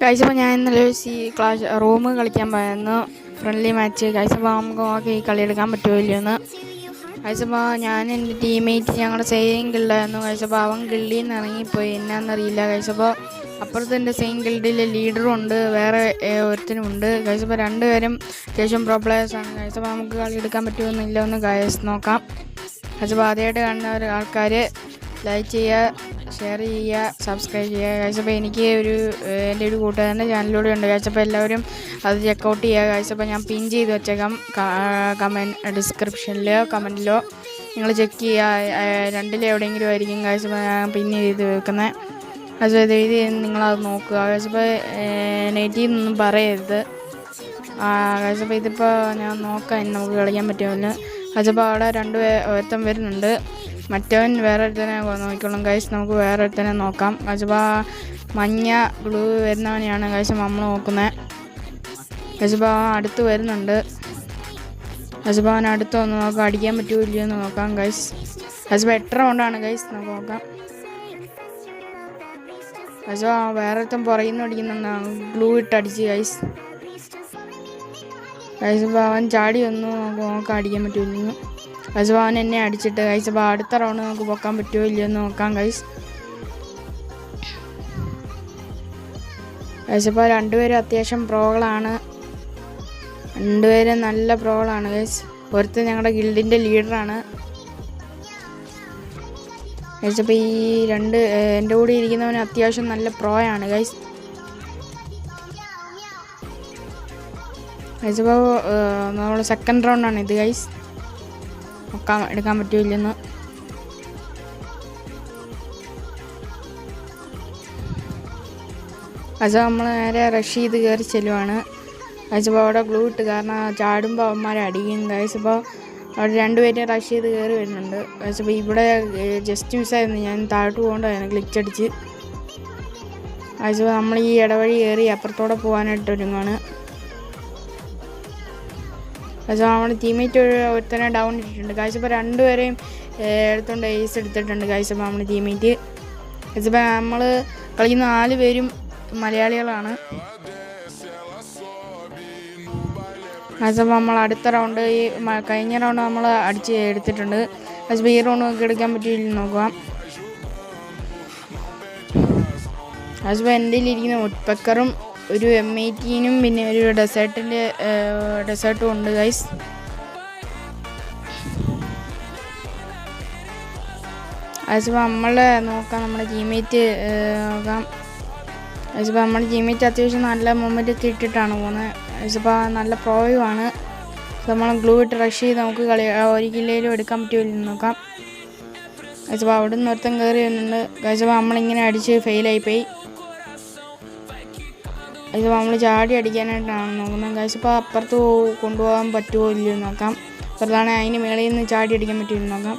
Guys അപ്പോൾ ഞാൻ ഇന്നലെ ക്ലാസ് റൂം കളിക്കാൻ പോയിരുന്നു. Friendly match. ഗൈസ് അപ്പോൾ നമുക്ക് നോക്കി ഈ കളി എടുക്കാൻ പറ്റുമോ ഇല്ലയെന്ന്. ഗൈസ് അപ്പോൾ ഞാൻ എൻ്റെ ടീംമേറ്റ് ഞങ്ങളുടെ സെയിം ഗിൽഡായിരുന്നു. ഗൈസ് അപ്പോൾ അവൻ ഗിൽഡിൽ നിന്ന് ഇറങ്ങിപ്പോയി, എന്നാന്നറിയില്ല. ഗൈസ് അപ്പോൾ അപ്പുറത്ത് എൻ്റെ സെയിം ഗിൽഡിലെ ലീഡറും ഉണ്ട്, വേറെ ഒരുത്തനും ഉണ്ട്. ഗൈസ് അപ്പോൾ രണ്ടുപേരും അത്യാവശ്യം പ്രോ പ്ലേയേഴ്സാണ്. ഗൈസ് അപ്പോൾ നമുക്ക് കളി എടുക്കാൻ പറ്റുമെന്നില്ല ഒന്ന് ഗൈസ് നോക്കാം. ഗൈസ് അപ്പോൾ ആദ്യമായിട്ട് കാണുന്ന ആൾക്കാർ ലൈക്ക് ചെയ്യുക, ഷെയർ ചെയ്യുക, സബ്സ്ക്രൈബ് ചെയ്യുക. ഗൈസ് അപ്പോൾ എനിക്ക് എൻ്റെ ഒരു കൂട്ടുകാരൻ്റെ ചാനലിലൂടെ ഉണ്ട്. ഗൈസ് അപ്പോൾ എല്ലാവരും അത് ചെക്കൗട്ട് ചെയ്യുക. ഗൈസ് അപ്പോൾ ഞാൻ പിൻ ചെയ്ത് വെച്ചേക്കാം ഡിസ്ക്രിപ്ഷനിലോ കമൻറ്റിലോ നിങ്ങൾ ചെക്ക് ചെയ്യുക. രണ്ടിലും എവിടെയെങ്കിലും ആയിരിക്കും ഗൈസ് അപ്പോൾ ഞാൻ പിൻ ചെയ്ത് വെക്കുന്നത്. ഗൈസ് ഇത് എഴുതി നിങ്ങളത് നോക്കുക. ഗൈസ് അപ്പോൾ നെഗറ്റീവ് ഒന്നും പറയരുത്. ഗൈസ് അപ്പോൾ ഇതിപ്പോൾ ഞാൻ നോക്കാം ഇനി നമുക്ക് കളിക്കാൻ പറ്റുമല്ലോ. ഗൈസ് അപ്പോൾ അവിടെ ഒരുത്തൻ വരുന്നുണ്ട്, മറ്റവൻ വേറെ ഒരുത്തനെ നോക്കിക്കോളും. ഗൈസ് നമുക്ക് വേറെ ഒരുത്തനെ നോക്കാം. ഗൈസ് അപ്പോൾ മഞ്ഞ ഗ്ലൂ വരുന്നവനെയാണ് ഗൈസ് നമ്മൾ നോക്കുന്നത്. ഗൈസ് അപ്പോൾ അടുത്ത് വരുന്നുണ്ട്. ഗൈസ് അപ്പോൾ അവൻ അടുത്ത് ഒന്ന് നോക്കാം, അടിക്കാൻ പറ്റുമോ ഇല്ലയോ എന്ന് നോക്കാം. ഗൈസ് അപ്പോൾ 8 റൗണ്ടാണ് ഗൈസ്, നമുക്ക് നോക്കാം. ഗൈസ് അപ്പോൾ വേറെ ഒരുത്തൻ പുറകിൽ നിന്ന് അടിക്കുന്നുണ്ടാണ്, ഗ്ലൂ ഇട്ടടിച്ച് ഗൈസ്. ഗൈസ് അപ്പോൾ അവൻ ചാടി ഒന്ന് നോക്കാം അടിക്കാൻ പറ്റുമോ. ഗൈസ് അപ്പോൾ അവൻ എന്നെ അടിച്ചിട്ട്. ഗൈസ് അപ്പോൾ അടുത്ത റൗണ്ട് നമുക്ക് പൊക്കാൻ പറ്റുമോ ഇല്ലയെന്ന് നോക്കാം. ഗൈസ് ഗൈസ് അപ്പോൾ രണ്ടുപേരും അത്യാവശ്യം പ്രോകളാണ്, രണ്ടുപേരും നല്ല പ്രോകളാണ് ഗൈസ്. ഒരുത്തൻ ഞങ്ങളുടെ ഗിൽഡിൻ്റെ ലീഡറാണ്. ഗൈസ് അപ്പോൾ ഈ എൻ്റെ കൂടെ ഇരിക്കുന്നവന് അത്യാവശ്യം നല്ല പ്രോയാണ് ഗൈസ്. ഗൈസ് അപ്പോൾ നമ്മൾ സെക്കൻഡ് റൗണ്ടാണ് ഇത് ഗൈസ്, എടുക്കാൻ പറ്റുമില്ലെന്ന്. ഗൈസ് നമ്മൾ നേരെ റഷ് ചെയ്ത് കയറി ചെല്ലുവാണ്. ഗൈസ് അപ്പോൾ അവിടെ ഗ്ലൂ ഇട്ട്, കാരണം ചാടുമ്പോൾ അവന്മാരെ അടിക്കും. ഗൈസ് അപ്പോൾ അവിടെ രണ്ടുപേരും റഷ് ചെയ്ത് കയറി വരുന്നുണ്ട്. ഗൈസ് അപ്പോൾ ഇവിടെ ജസ്റ്റ് മിസ്സായിരുന്നു, ഞാൻ താഴോട്ട് പോകേണ്ടതായിരുന്നു, ഗ്ലിച്ചടിച്ച്. ഗൈസ് അപ്പോൾ നമ്മൾ ഈ ഇടവഴി കയറി അപ്പുറത്തോടെ പോകാനായിട്ട് ഒരുങ്ങാണ്. ഗൈസ് നമ്മുടെ ടീമേറ്റ് ഒരുത്തനെ ഡൗൺ ഇട്ടിട്ടുണ്ട്. ഗൈസ് ഇപ്പോൾ രണ്ടുപേരെയും എടുത്തുകൊണ്ട് ഏസ് എടുത്തിട്ടുണ്ട്. ഗൈസ് അപ്പോൾ നമ്മുടെ ടീമേറ്റ്. ഗൈസ് ഇപ്പോൾ നമ്മൾ കളിക്കുന്ന 4 പേരും മലയാളികളാണ്. ഗൈസ് അപ്പോൾ നമ്മൾ അടുത്ത റൗണ്ട്, ഈ കഴിഞ്ഞ റൗണ്ട് നമ്മൾ അടിച്ച് എടുത്തിട്ടുണ്ട്. ഗൈസ് അപ്പോൾ ഈ റൗണ്ട് നമുക്ക് എടുക്കാൻ പറ്റിയില്ലെന്ന് നോക്കാം. ഗൈസ് അപ്പോൾ എൻ്റെ ഇരിക്കുന്ന വുഡ്പെക്കറും ഒരു M18 പിന്നെ ഒരു ഡെസേർട്ടും ഉണ്ട് ഗൈസ്. ഗൈസ് അപ്പോൾ നമ്മളെ നോക്കാം, നമ്മുടെ ടീമേറ്റ് നോക്കാം. ഗൈസ് അപ്പോൾ നമ്മുടെ ടീമേറ്റ് അത്യാവശ്യം നല്ല മൊമെൻ്റ് ഇട്ടിട്ടാണ് പോകുന്നത്. ഗൈസ് അപ്പോൾ നല്ല പ്രോയുമാണ്. നമ്മൾ ഗ്ലൂ ഇട്ട് റഷ് ചെയ്ത് നമുക്ക് ഒരിക്കലും എടുക്കാൻ പറ്റുമല്ലോ നോക്കാം. ഗൈസ് അപ്പോൾ അവിടെ നിന്ന് ഒരുത്തം കയറി വരുന്നുണ്ട്. ഗൈസ് അപ്പോൾ നമ്മളിങ്ങനെ അടിച്ച് ഫെയിലായിപ്പോയി. ഗൈസ് അപ്പോൾ നമ്മൾ ചാടി അടിക്കാനായിട്ടാണ് നോക്കുന്നത്. ഗൈസ് അപ്പോൾ അപ്പുറത്ത് കൊണ്ടുപോകാൻ പറ്റുമോ ഇല്ലയോ നോക്കാം. അപ്പുറത്താണെങ്കിൽ അതിന് മേളിൽ നിന്ന് ചാടി അടിക്കാൻ പറ്റുമോ നോക്കാം.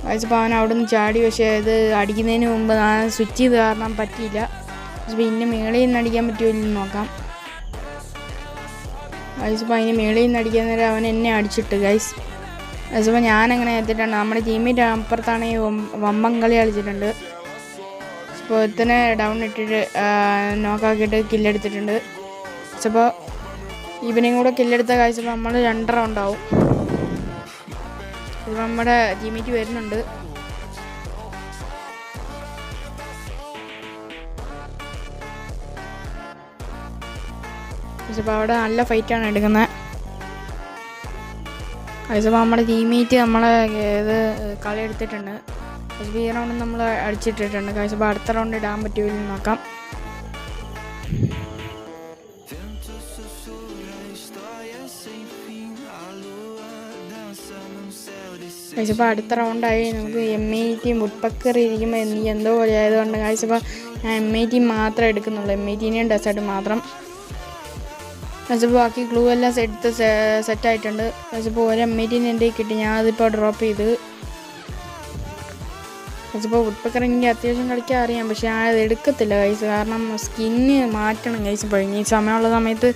ഗൈസ് അപ്പോൾ അവൻ അവിടെ നിന്ന് ചാടി, പക്ഷേ ഇത് അടിക്കുന്നതിന് മുമ്പ് ഞാൻ സ്വിച്ച് ചെയ്ത് കാരണം പറ്റിയില്ല. ഗൈസ് അപ്പോൾ ഇതിൻ്റെ മേളിൽ നിന്ന് അടിക്കാൻ പറ്റുമോ ഇല്ലയോ നോക്കാം. ഗൈസ് അപ്പോൾ അതിന് മേളിൽ നിന്ന് അടിക്കാൻ നേരം അവൻ എന്നെ അടിച്ചിട്ട് ഗൈസ്. ഗൈസ് അപ്പോൾ ഞാനങ്ങനെ എത്തിയിട്ടുണ്ട്. നമ്മുടെ ടീമേറ്റ് അപ്പുറത്താണെങ്കിൽ വമ്പം കളി കളിച്ചിട്ടുണ്ട്. അപ്പോൾ ഒരുത്തനെ ഡൗൺ ഇട്ടിട്ട് നോക്കാക്കിയിട്ട് കില്ലെടുത്തിട്ടുണ്ട്. അപ്പോൾ ഇവനെയും കൂടെ കില്ലെടുത്ത കാഴ്ച നമ്മൾ 2 റൗണ്ടാവും. ഇപ്പോൾ നമ്മുടെ ടീമേറ്റ് വരുന്നുണ്ട്. അപ്പോൾ അവിടെ നല്ല ഫൈറ്റാണ് എടുക്കുന്നത്. അപ്പോൾ നമ്മുടെ ടീമേറ്റ് നമ്മളെ ഇത് കളി എടുത്തിട്ടുണ്ട്. ഈ റൗണ്ട് നമ്മൾ അടിച്ചിട്ടിട്ടുണ്ട്. ഗൈസ് അപ്പോൾ അടുത്ത റൗണ്ട് ഇടാൻ പറ്റുമോ നോക്കാം. ഗൈസ് അപ്പോൾ അടുത്ത റൗണ്ടായി. നമുക്ക് M18 വുഡ്പെക്കർ ഇരിക്കുമ്പോൾ എനിക്ക് എന്തോ പോലെ ആയതുകൊണ്ട് ഗൈസ് അപ്പോൾ ഞാൻ M18 മാത്രമേ എടുക്കുന്നുള്ളൂ, M18 ഡെസേർട്ട് മാത്രം. ഗൈസ് അപ്പോൾ ബാക്കി ഗ്ലൂ എല്ലാം സെറ്റായിട്ടുണ്ട്. ഗൈസ് അപ്പോൾ ഒരു M18 എൻ്റെ കിട്ടി, ഞാൻ അതിപ്പോൾ ഡ്രോപ്പ് ചെയ്ത്. ഗൈസ് അപ്പോൾ വുഡ്പെക്കർ എനിക്ക് അത്യാവശ്യം കളിക്കാൻ അറിയാം, പക്ഷേ ഞാൻ അത് എടുക്കത്തില്ല ഗൈസ്, കാരണം സ്കിന്ന് മാറ്റണം ഗൈസ്. ഇപ്പോൾ ഈ സമയമുള്ള സമയത്ത്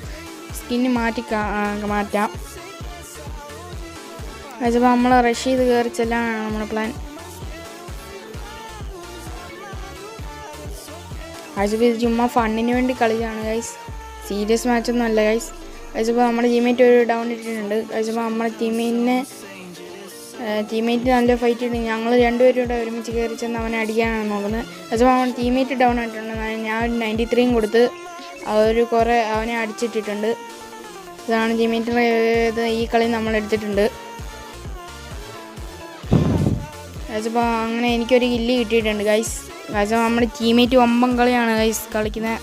സ്കിന്ന് മാറ്റാം. ഗൈസ് അപ്പോൾ നമ്മൾ റഷ് ചെയ്ത് കയറി ചെല്ലാനാണ് നമ്മുടെ പ്ലാൻ. ഗൈസ് ഇത് ചുമ്മാ ഫണ്ണിന് വേണ്ടി കളിച്ചാണ് ഗൈസ്, സീരിയസ് മാച്ചൊന്നും അല്ല ഗൈസ്. ഗൈസ് ഇപ്പോൾ നമ്മുടെ ടീമേറ്റ് ഒരു ഡൗൺ ഇട്ടിട്ടുണ്ട് ഗൈസ്. അപ്പോൾ നമ്മുടെ ടീമേറ്റ് നല്ല ഫൈറ്റ് ഇട്ട് ഞങ്ങൾ രണ്ടുപേരും കൂടെ ഒരുമിച്ച് കയറി ചെന്ന് അവനെ അടിക്കാനാണ് നോക്കുന്നത്. ഗൈസ് അപ്പോൾ അവൻ ടീമേറ്റ് ഡൗൺ ആയിട്ടുണ്ട്. ഞാൻ ഒരു 93 കൊടുത്ത് കുറേ അവനെ അടിച്ചിട്ടിട്ടുണ്ട്. ഇതാണ് ടീമേറ്റിൻ്റെ ഇത് ഈ കളി നമ്മളെടുത്തിട്ടുണ്ട് ഗൈസ്. അപ്പോൾ അങ്ങനെ എനിക്കൊരു കില്ല് കിട്ടിയിട്ടുണ്ട് ഗൈസ്. ഗൈസ് നമ്മുടെ ടീമേറ്റ് 9 കളിയാണ് ഗൈസ് കളിക്കുന്നത്.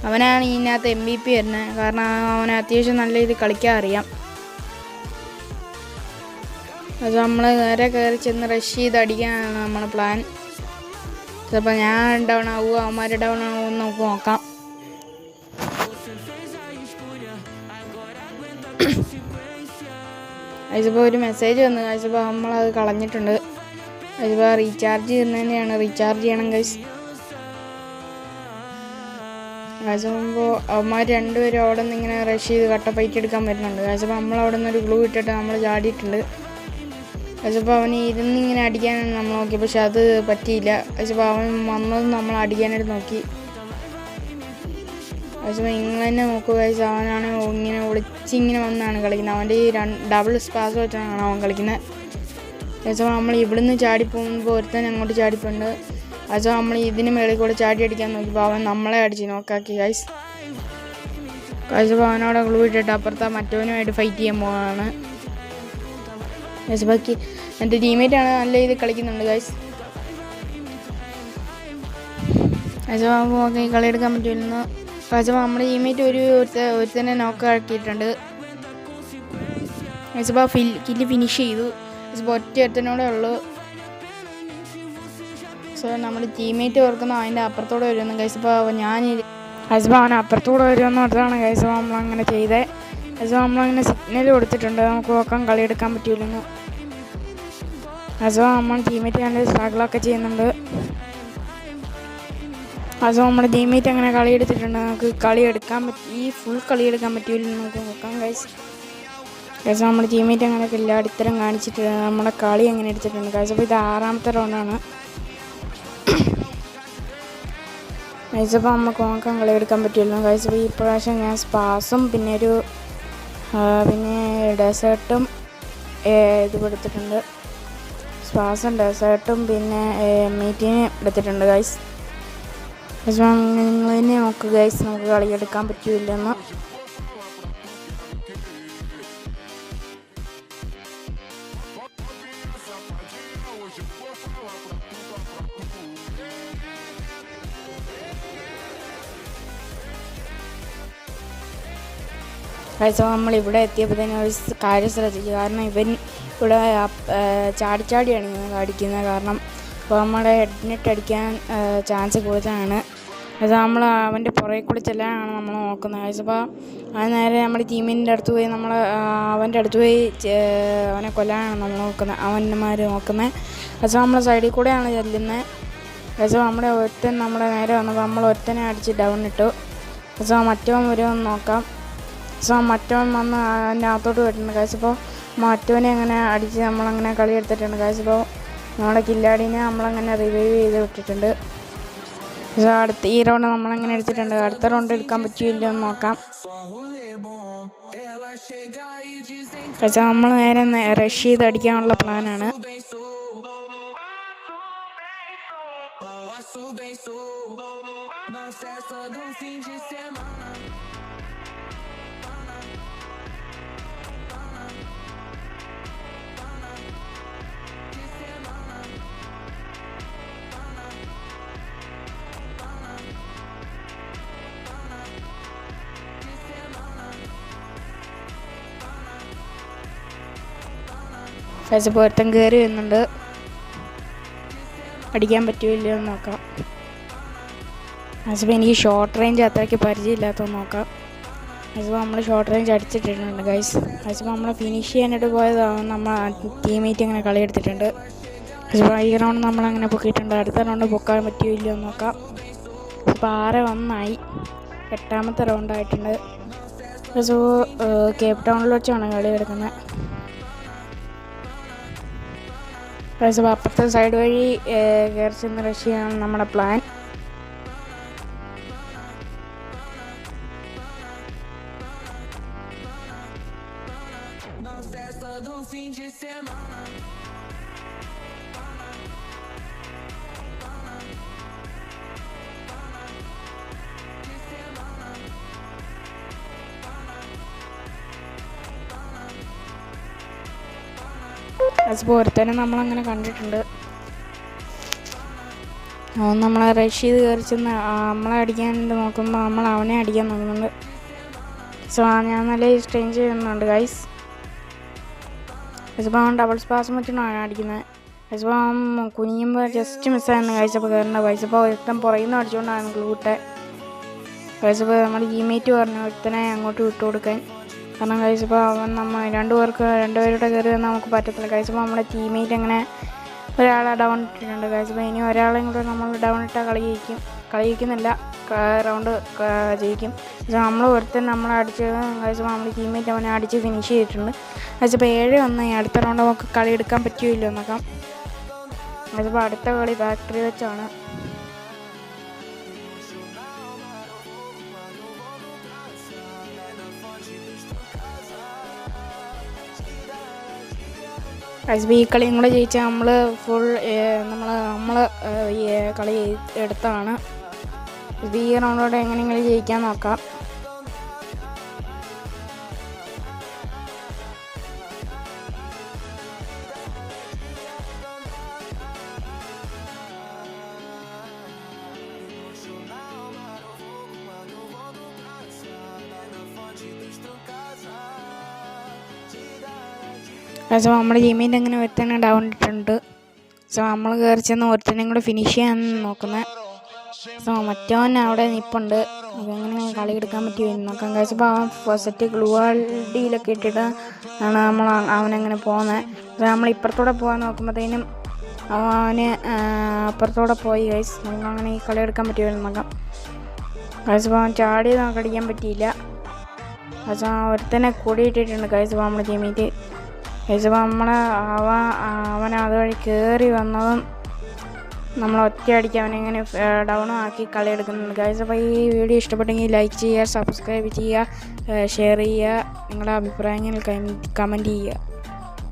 അവനാണ് ഇതിനകത്ത് MVP വരുന്നത്, കാരണം അവന് അത്യാവശ്യം നല്ല രീതിയിൽ കളിക്കാൻ അറിയാം. അത് നമ്മൾ നേരെ കയറി ചെന്ന് റഷ് ചെയ്ത് അടിക്കാനാണ് നമ്മുടെ പ്ലാൻ. ചിലപ്പോൾ ഞാൻ ഡൗൺ ആവുമോ അവന്മാർ ഡൗൺ ആവുമോ എന്ന് നമുക്ക് നോക്കാം. അതിപ്പോൾ ഒരു മെസ്സേജ് വന്നു ഗൈസ്. അപ്പോൾ നമ്മളത് കളഞ്ഞിട്ടുണ്ട്. അതിപ്പോൾ റീചാർജ് ചെയ്യുന്നതന്നെയാണ്, റീചാർജ് ചെയ്യണം ഗൈസ്. ഗൈസ് അപ്പോൾ അവന്മാർ രണ്ടുപേരും അവിടെ നിന്ന് ഇങ്ങനെ റഷ് ചെയ്ത് കട്ട ഫൈറ്റ് എടുക്കാൻ വരുന്നുണ്ട് ഗൈസ്. അപ്പോൾ നമ്മളവിടെ നിന്നൊരു ഗ്ലൂ ഇട്ടിട്ട് നമ്മൾ ചാടിയിട്ടുണ്ട് ഗൈസ്. അപ്പോൾ അവന് ഇരുന്നിങ്ങനെ അടിക്കാനാണ് നമ്മൾ നോക്കി, പക്ഷെ അത് പറ്റിയില്ല ഗൈസ്. അപ്പോൾ അവൻ വന്നത് നമ്മൾ അടിക്കാനായിട്ട് നോക്കി ഗൈസ്. അപ്പോൾ ഇങ്ങനെ നോക്കുക ഗൈസ്, അവനാണ് ഇങ്ങനെ ഒളിച്ചിങ്ങനെ വന്നാണ് കളിക്കുന്നത്. അവൻ്റെ ഈ ഡബിൾ സ്പാസ് വെച്ചാണ് അവൻ കളിക്കുന്നത് ഗൈസ്. അപ്പോൾ നമ്മൾ ഇവിടുന്ന് ചാടിപ്പോകുമ്പോൾ ഒരുത്തൻ അങ്ങോട്ട് ചാടിപ്പോണ്ട് ഗൈസ്. നമ്മൾ ഇതിന് മേളിൽ കൂടെ ചാടി അടിക്കാൻ നോക്കിയപ്പോൾ അവൻ നമ്മളെ അടിച്ച് നോക്കാക്കി ഗൈസ്. ഗൈസ് അപ്പോൾ അവനവിടെ ഗ്ലൂ ഇട്ടിട്ട് അപ്പുറത്ത് മറ്റവനുമായിട്ട് ഫൈറ്റ് ചെയ്യാൻ പോവാണ് ഗൈസ്. ബാക്കി എൻ്റെ ടീമേറ്റാണ് നല്ല രീതിയിൽ കളിക്കുന്നുണ്ട് ഗൈസ്. ഗൈസ് അപ്പോൾ ഓക്കെ കളിയെടുക്കാൻ പറ്റില്ലെന്ന് ഗൈസ്. അപ്പോൾ നമ്മുടെ ടീമേറ്റ് ഒരുത്തന്നെ നോക്ക് ആക്കിയിട്ടുണ്ട് ഗൈസ്. അപ്പോൾ കില്ല് ഫിനിഷ് ചെയ്തു ഗൈസ്. അപ്പോൾ ഒറ്റ ഒരുത്തനോടെ ഉള്ളൂ. സോ നമ്മുടെ ടീമേറ്റ് ഓർക്കുന്ന അതിൻ്റെ അപ്പുറത്തോടെ വരുമെന്ന് ഗൈസ്. അപ്പോൾ ഗൈസ് അപ്പോൾ അവൻ അപ്പുറത്തോടെ വരുമെന്ന് ഓർത്താണ് ഗൈസ്. അപ്പോൾ നമ്മളങ്ങനെ ചെയ്തേ ഗൈസ്. നമ്മളങ്ങനെ സിഗ്നൽ കൊടുത്തിട്ടുണ്ട്, നമുക്ക് നോക്കാം കളിയെടുക്കാൻ പറ്റില്ലെന്ന് ഗൈസ്. അപ്പോൾ നമ്മൾ ടീമേറ്റ് നല്ല സ്ട്രഗിളൊക്കെ ചെയ്യുന്നുണ്ട് ഗൈസ്. നമ്മുടെ ടീമേറ്റ് അങ്ങനെ കളിയെടുത്തിട്ടുണ്ട്, നമുക്ക് ഈ ഫുൾ കളിയെടുക്കാൻ പറ്റില്ലെന്ന് നമുക്ക് നോക്കാം ഗൈസ്. ഗൈസ് നമ്മുടെ ടീമേറ്റ് അങ്ങനെ എല്ലായിടത്തരം കാണിച്ചിട്ട് നമ്മുടെ കളി അങ്ങനെ എടുത്തിട്ടുണ്ട് ഗൈസ്. അപ്പോൾ ഇത് 6ാമത്തെ റൗണ്ടാണ് ഗൈസ്. അപ്പോൾ നമുക്ക് നോക്കാൻ കളിയെടുക്കാൻ പറ്റില്ല ഗൈസ്. അപ്പോൾ ഈ പ്രാവശ്യം ഞാൻ സ്പാസും പിന്നെ ഡെസേർട്ടും ഇത് കൊടുത്തിട്ടുണ്ട്. സ്പാസും ഡെസേർട്ടും പിന്നെ മീറ്റിന് എടുത്തിട്ടുണ്ട് ഗൈസ്. ഗൈസ് നിങ്ങൾ തന്നെ നോക്കുക ഗൈസ്, നമുക്ക് കളിയെടുക്കാൻ പറ്റില്ലെന്ന്. ഗൈസ് നമ്മളിവിടെ എത്തിയപ്പോൾ തന്നെ ഒരു കാര്യം ശ്രദ്ധിച്ചു, കാരണം ഇവൻ ഇവിടെ ചാടിച്ചാടിയാണ് ഇങ്ങനെ അടിക്കുന്നത്. കാരണം ഇപ്പോൾ നമ്മുടെ ഹെഡ്നെറ്റ് അടിക്കാൻ ചാൻസ് കൂടുതലാണ്. അത് നമ്മൾ അവൻ്റെ പുറകെ കൂടി ചെല്ലാനാണ് നമ്മൾ നോക്കുന്നത് ഗൈസ്. അപ്പോൾ അത് നേരെ നമ്മുടെ ടീമിൻ്റെ അടുത്ത് പോയി അവൻ്റെ അടുത്ത് പോയി അവനെ കൊല്ലാനാണ് നമ്മൾ നോക്കുന്നത്, അവന്മാർ നോക്കുന്നത് ഗൈസ്. നമ്മൾ സൈഡിൽ കൂടെയാണ് ചെല്ലുന്നത് ഗൈസ്. നമ്മുടെ നേരെ വന്നപ്പോൾ നമ്മൾ ഒരുത്തനെ അടിച്ച് ഡൗൺ ഇട്ടു ഗൈസ്. മറ്റവൻ വരുമെന്ന് നോക്കാം. സോ മറ്റവൻ വന്ന് അതിൻ്റെ അകത്തോട്ട് പോയിട്ടുണ്ട് ഗൈസ്. അപ്പോൾ മറ്റവനെ അങ്ങനെ അടിച്ച് നമ്മളങ്ങനെ കളി എടുത്തിട്ടുണ്ട് ഗൈസ്. ഇപ്പോൾ നമ്മുടെ കില്ലാടിനെ നമ്മളങ്ങനെ റിവൈവ് ചെയ്ത് വിട്ടിട്ടുണ്ട്. സോ ഈ റൗണ്ട് നമ്മളങ്ങനെ എടുത്തിട്ടുണ്ട്. അടുത്ത റൗണ്ട് എടുക്കാൻ പറ്റില്ല എന്ന് നോക്കാം ഗൈസ്. നമ്മൾ നേരെ റഷ് ചെയ്ത് അടിക്കാനുള്ള പ്ലാനാണ്. ഗൈസ് ഇപ്പോൾ ഒരുത്തൻ കയറി വരുന്നുണ്ട്, അടിക്കാൻ പറ്റുമല്ലോ എന്ന് നോക്കാം ഗൈസ്. ഇപ്പോൾ എനിക്ക് ഷോർട്ട് റേഞ്ച് അത്രയ്ക്ക് പരിചയമില്ലാത്തതെന്ന് നോക്കാം ഗൈസ്. ഇപ്പോൾ നമ്മൾ ഷോർട്ട് റേഞ്ച് അടിച്ചിട്ടിട്ടുണ്ട് ഗൈസ്. ഗൈസ് ഇപ്പോൾ നമ്മൾ ഫിനിഷ് ചെയ്യാനായിട്ട് പോയതാണ്, നമ്മൾ ടീമേറ്റ് അങ്ങനെ കളിയെടുത്തിട്ടുണ്ട് ഗൈസ്. ഇപ്പോൾ ഈ റൗണ്ട് നമ്മളങ്ങനെ പൊക്കിയിട്ടുണ്ട്. അടുത്ത റൗണ്ട് പൊക്കാൻ പറ്റുമല്ലോ എന്ന് നോക്കാം. ഇപ്പോൾ 6-1 8ാമത്തെ റൗണ്ടായിട്ടുണ്ട് ഗൈസ്. കേപ്പ് ടൗണിൽ വെച്ചാണ് കളി എടുക്കുന്നത് ഗൈസ്. അപ്പോൾ അപ്പുറത്തെ സൈഡ് വഴി കയറി ചെന്ന് റഷ് ചെയ്യാനാണ് നമ്മുടെ പ്ലാൻ അപ്പോൾ ഒരുത്തനെ നമ്മളങ്ങനെ കണ്ടിട്ടുണ്ട്. അവൻ നമ്മളെ റഷ് ചെയ്ത് കയറി ചെന്ന് നമ്മളെ അടിക്കാനായിട്ട് നോക്കുമ്പോൾ നമ്മൾ അവനെ അടിക്കാൻ നോക്കുന്നുണ്ട്. സോ ഞാൻ നല്ല സ്ട്രെയിൻ ചെയ്യുന്നുണ്ട് ഗൈസ്. അപ്പോൾ അവൻ ഡബിൾ സ്പാസ് മറ്റാണ് അടിക്കുന്നത്. അപ്പോൾ അവൻ കുനിയുമ്പോൾ ജസ്റ്റ് മിസ്സായിരുന്നു ഗൈസ്. അപ്പോൾ കയറേണ്ട ഗൈസ്. അപ്പോൾ ഒരുത്തൻ പുറകിൽ നിന്ന് അടിച്ചുകൊണ്ടാണ് ഗ്ലൂട്ടെ ഗൈസ്. അപ്പോൾ നമ്മുടെ ടീമേറ്റ് പറഞ്ഞു ഒരുത്തനെ അങ്ങോട്ട് വിട്ടു കൊടുക്കാൻ. കാരണം ഗൈസ് ഇപ്പോൾ അവൻ രണ്ടുപേരുടെ കയറി വന്നാൽ നമുക്ക് പറ്റത്തില്ല ഗൈസ്. അപ്പോൾ നമ്മുടെ ടീമേറ്റ് അങ്ങനെ ഒരാളെ ഡൗൺ ഇട്ടിട്ടുണ്ട് ഗൈസ്. അപ്പോൾ ഇനി ഒരാളെയും കൂടെ നമ്മൾ ഡൗൺ ഇട്ടാൽ കളിക്കുന്നില്ല, റൗണ്ട് ജയിക്കും. പക്ഷേ നമ്മൾ ഒരുത്തൻ നമ്മളെ അടിച്ച് ഗൈസ്. അപ്പോൾ നമ്മുടെ ടീമേറ്റ് അവനെ അടിച്ച് ഫിനിഷ് ചെയ്തിട്ടുണ്ട് ഗൈസ്. അപ്പോൾ 7-1 അടുത്ത റൗണ്ട് നമുക്ക് കളി എടുക്കാൻ പറ്റുമല്ലോ നോക്കാം ഗൈസ്. അപ്പോൾ അടുത്ത കളി ഫാക്ടറി വെച്ചാണ്. ഗൈസ് ഈ കളിയും കൂടെ ജയിച്ചാൽ നമ്മൾ ഫുൾ നമ്മൾ ഈ കളി എടുത്താണ്. ഈ റൗണ്ടോടെ എങ്ങനെയെങ്കിലും ജയിക്കാൻ നോക്കാം. സോ നമ്മുടെ ടീമിൻ്റെ അങ്ങനെ ഒരുത്തന്നെ ഡൗൺ ഇട്ടിട്ടുണ്ട്. സോ നമ്മൾ കയറി ചെന്ന് ഒരുത്തനെയും കൂടെ ഫിനിഷ് ചെയ്യാൻ നോക്കുന്നത്. സോ മറ്റവൻ അവിടെ നിൽപ്പുണ്ട്. അതെങ്ങനെ കളി എടുക്കാൻ പറ്റുമോ നോക്കാം ഗൈസ്. അപ്പോൾ അവൻ ഫസ്റ്റ് ഗ്ലൂവാൾഡിയിലൊക്കെ ഇട്ടിട്ട് ആണ് അവനങ്ങനെ പോകുന്നത്. അപ്പോൾ നമ്മൾ ഇപ്പുറത്തൂടെ പോകാൻ നോക്കുമ്പോഴത്തേനും അവന് അപ്പുറത്തൂടെ പോയി ഗൈസ്. നമുക്കങ്ങനെ ഈ കളി എടുക്കാൻ പറ്റുമോ നോക്കാം ഗൈസ്. അപ്പോൾ അവൻ ചാടി നമുക്ക് അടിക്കാൻ പറ്റിയില്ല ഗൈസ്. ഒരുത്തനെ കൂടിയിട്ടിട്ടുണ്ട് ഗൈസ്. അപ്പോൾ നമ്മുടെ ടീമേറ്റ് ഗൈസ്. അപ്പോൾ അവൻ അതുവഴി കയറി വന്നതും നമ്മൾ ഒറ്റയടിക്ക് അവനെങ്ങനെ ഡൗൺ ആക്കി കളി എടുക്കുന്നുണ്ട് ഗൈസ്. അപ്പോൾ ഈ വീഡിയോ ഇഷ്ടപ്പെട്ടെങ്കിൽ ലൈക്ക് ചെയ്യുക, സബ്സ്ക്രൈബ് ചെയ്യുക, ഷെയർ ചെയ്യുക, നിങ്ങളുടെ അഭിപ്രായങ്ങൾ കമൻറ്റ് ചെയ്യുക.